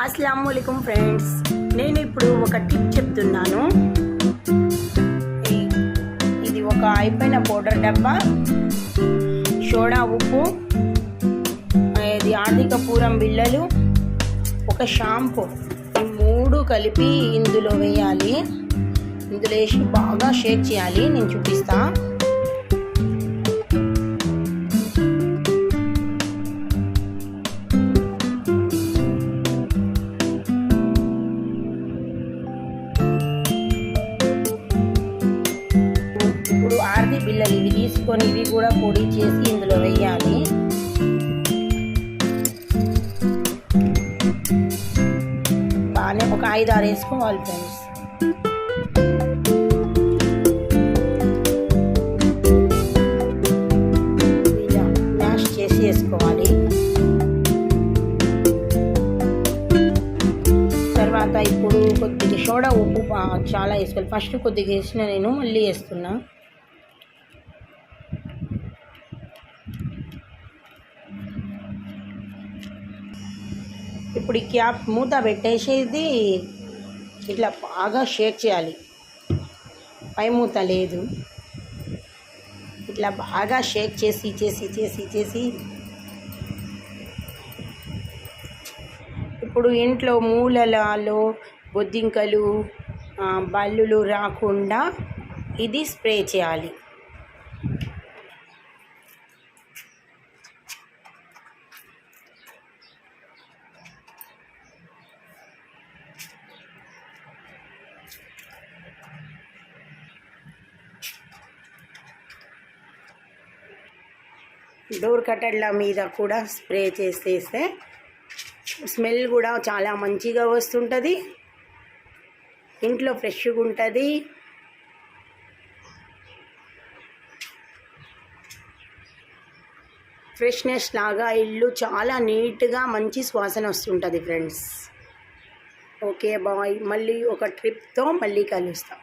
అస్సలాముఅలైకుం friends, నేను ఇప్పుడు ఒక టిప్ చెప్తున్నాను. ఇది ఒక అయిపోయిన పౌడర్ డబ్బా, సోడా ఉప్పు, ఇది ఆర్థికపూరం బిళ్ళలు, ఒక షాంపూ, ఈ మూడు కలిపి ఇందులో వేయాలి. ఇందులో వేసి బాగా షేక్ చేయాలి. నేను చూపిస్తా. ఇప్పుడు ఆర్ది బిళ్ళలు ఇవి తీసుకొని ఇవి కూడా పొడి చేసి ఇందులో వేయాలి. బాగానే ఒక 5-6 వేసుకోవాలి ఫ్రెండ్స్. ఇలా మ్యాష్ చేసి వేసుకోవాలి. తర్వాత ఇప్పుడు కొద్దిగా సోడా ఉప్పు చాలా వేసుకోవాలి. ఫస్ట్ కొద్దిగా వేసిన నేను మళ్ళీ వేస్తున్నా. ఇప్పుడు ఈ క్యాప్ మూత పెట్టేసేది ఇట్లా బాగా షేక్ చేయాలి. పై మూత లేదు, ఇట్లా బాగా షేక్ చేసి చేసి చేసి చేసి ఇప్పుడు ఇంట్లో మూలలలో బొద్దింకలు బల్లులు రాకుండా ఇది స్ప్రే చేయాలి. డోర్ కట్టర్ల మీద కూడా స్ప్రే చేసేస్తే స్మెల్ కూడా చాలా మంచిగా వస్తుంటుంది. ఇంట్లో ఫ్రెష్గా ఉంటుంది. ఫ్రెష్నెస్ లాగా ఇల్లు చాలా నీట్గా మంచి సువాసన వస్తుంటుంది ఫ్రెండ్స్. ఓకే బాయ్, మళ్ళీ ఒక ట్రిప్తో మళ్ళీ కలుస్తాం.